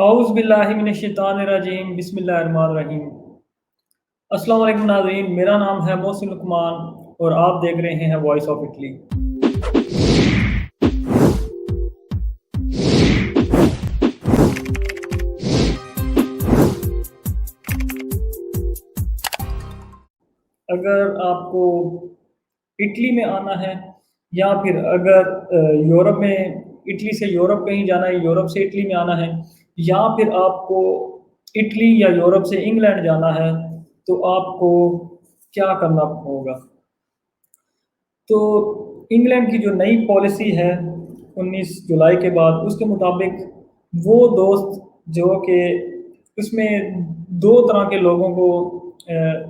औज़ु बिल्लाहि मिनश्शैतानिर्रजीम बिस्मिल्लाहिर्रहमानिर्रहीम। अस्सलाम वालेकुम नाज़रीन, मेरा नाम है मोहसिन लुकमान और आप देख रहे हैं वॉइस ऑफ इटली। अगर आपको इटली में आना है या फिर अगर यूरोप में इटली से यूरोप कहीं जाना है, यूरोप से इटली में आना है या फिर आपको इटली या यूरोप से इंग्लैंड जाना है, तो आपको क्या करना होगा? तो इंग्लैंड की जो नई पॉलिसी है 19 जुलाई के बाद, उसके मुताबिक वो दोस्त जो कि उसमें 2 तरह के लोगों को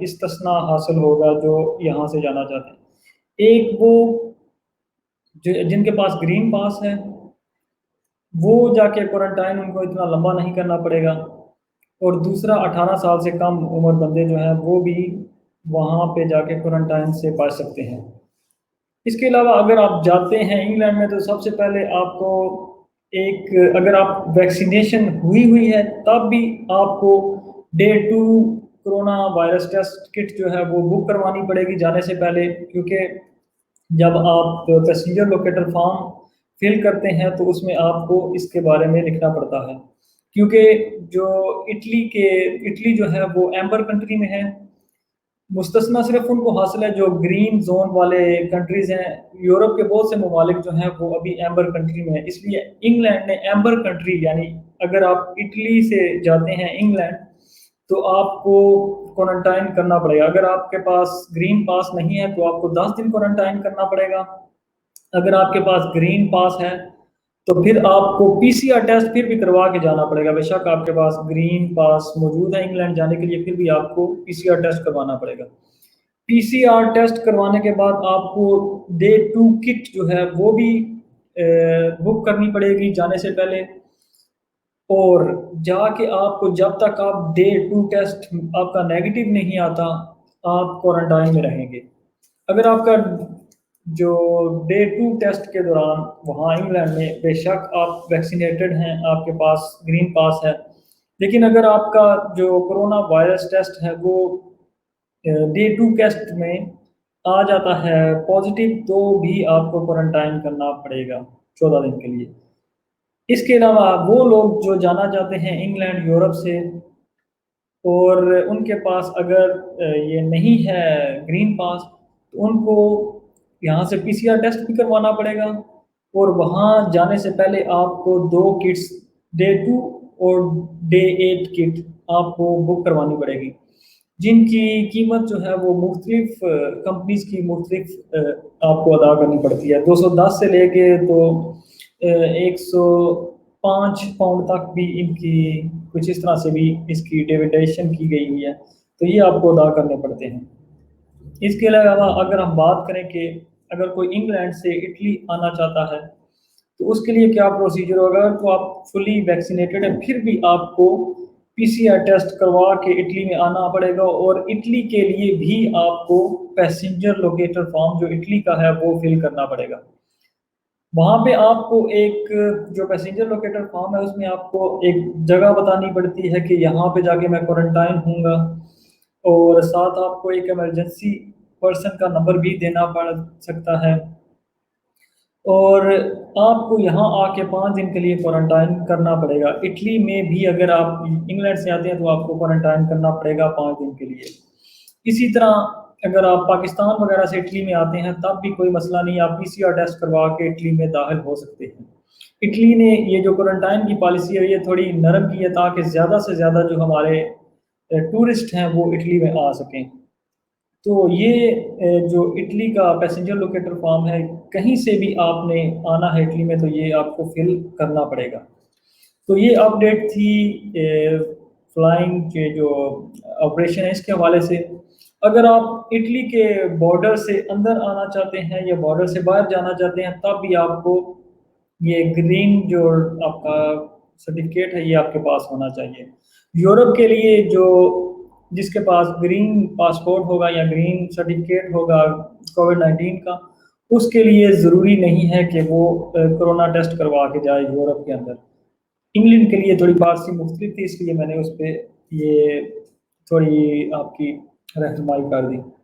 इस्तिस्ना हासिल होगा जो यहाँ से जाना चाहते हैं। एक वो जो जिनके पास ग्रीन पास है, वो जाके क्वारंटाइन उनको इतना लंबा नहीं करना पड़ेगा और दूसरा 18 साल से कम उम्र बंदे जो हैं वो भी वहाँ पे जाके क्वारंटाइन से बच सकते हैं। इसके अलावा अगर आप जाते हैं इंग्लैंड में तो सबसे पहले आपको एक अगर आप वैक्सीनेशन हुई है तब भी आपको day 2 corona virus test kit जो है वो बुक करवानी पड़ेगी जाने से पहले, क्योंकि जब आप पैसेंजर लोकेटर फॉर्म फिल करते हैं तो उसमें आपको इसके बारे में लिखना पड़ता है, क्योंकि जो इटली जो है वो एम्बर कंट्री में है। मुस्तस्ना सिर्फ उनको हासिल है जो ग्रीन जोन वाले कंट्रीज़ हैं। यूरोप के बहुत से ममालिक जो हैं वो अभी एम्बर कंट्री में हैं, इसलिए इंग्लैंड ने एम्बर कंट्री यानी अगर आप इटली से जाते हैं इंग्लैंड तो आपको क्वारंटाइन करना पड़ेगा। अगर आपके पास ग्रीन पास नहीं है तो आपको 10 दिन क्वारंटाइन करना पड़ेगा। अगर आपके पास ग्रीन पास है तो फिर आपको पीसीआर टेस्ट फिर भी करवा के जाना पड़ेगा। बेशक आपके पास ग्रीन पास मौजूद है इंग्लैंड जाने के लिए, फिर भी आपको पीसीआर टेस्ट करवाना पड़ेगा। पीसीआर टेस्ट करवाने के बाद आपको डे 2 किट जो है वो भी बुक करनी पड़ेगी जाने से पहले, और जाके आपको जब तक आप डे 2 टेस्ट आपका नेगेटिव नहीं आता, आप क्वारंटाइन में रहेंगे। अगर आपका जो डे 2 टेस्ट के दौरान वहाँ इंग्लैंड में बेशक आप वैक्सीनेटेड हैं, आपके पास ग्रीन पास है, लेकिन अगर आपका जो कोरोना वायरस टेस्ट है वो डे 2 टेस्ट में आ जाता है पॉजिटिव, तो भी आपको क्वारंटाइन करना पड़ेगा 14 दिन के लिए। इसके अलावा वो लोग जो जाना चाहते हैं इंग्लैंड यूरोप से और उनके पास अगर ये नहीं है ग्रीन पास, तो उनको यहाँ से पीसीआर टेस्ट भी करवाना पड़ेगा और वहाँ जाने से पहले आपको 2 किट्स डे 2 और डे 8 किट आपको बुक करवानी पड़ेगी, जिनकी कीमत जो है वो मुख्तलिफ कंपनीज़ की मुख्तलिफ आपको अदा करनी पड़ती है। 210 से लेके तो 105 पाउंड तक भी इनकी कुछ इस तरह से भी इसकी डेविडेशन की गई हुई है, तो ये आपको अदा करने पड़ते हैं। इसके अलावा अगर हम बात करें कि अगर कोई इंग्लैंड से इटली आना चाहता है तो उसके लिए क्या प्रोसीजर होगा, तो आप फुली वैक्सीनेटेड हैं फिर भी आपको पीसीआर टेस्ट करवा के इटली में आना पड़ेगा और इटली के लिए भी आपको पैसेंजर लोकेटर फॉर्म जो इटली का है वो फिल करना पड़ेगा। वहाँ पे आपको एक जो पैसेंजर लोकेटर फॉर्म है उसमें आपको एक जगह बतानी पड़ती है कि यहाँ पे जाके मैं क्वारंटाइन हूँगा, और साथ आपको एक इमरजेंसी पर्सन का नंबर भी देना पड़ सकता है, और आपको यहाँ आके 5 दिन के लिए क्वारंटाइन करना पड़ेगा। इटली में भी अगर आप इंग्लैंड से आते हैं तो आपको क्वारंटाइन करना पड़ेगा 5 दिन के लिए। इसी तरह अगर आप पाकिस्तान वगैरह से इटली में आते हैं तब भी कोई मसला नहीं, आप पीसीआर टेस्ट करवा के इटली में दाखिल हो सकते हैं। इटली ने ये जो क्वारंटाइन की पॉलिसी है ये थोड़ी नरम की है ताकि ज़्यादा से ज़्यादा जो हमारे टूरिस्ट हैं वो इटली में आ सकें। तो ये जो इटली का पैसेंजर लोकेटर फॉर्म है, कहीं से भी आपने आना है इटली में तो ये आपको फिल करना पड़ेगा। तो ये अपडेट थी फ्लाइंग के जो ऑपरेशन है इसके हवाले से। अगर आप इटली के बॉर्डर से अंदर आना चाहते हैं या बॉर्डर से बाहर जाना चाहते हैं तब भी आपको ये ग्रीन जो आपका सर्टिफिकेट है ये आपके पास होना चाहिए। यूरोप के लिए जो जिसके पास ग्रीन पासपोर्ट होगा या ग्रीन सर्टिफिकेट होगा कोविड-19 का, उसके लिए ज़रूरी नहीं है कि वो कोरोना टेस्ट करवा के जाए यूरोप के अंदर। इंग्लैंड के लिए थोड़ी बात-सी मुख्तलिफ थी इसलिए मैंने उसपे ये थोड़ी आपकी रहनुमाई कर दी।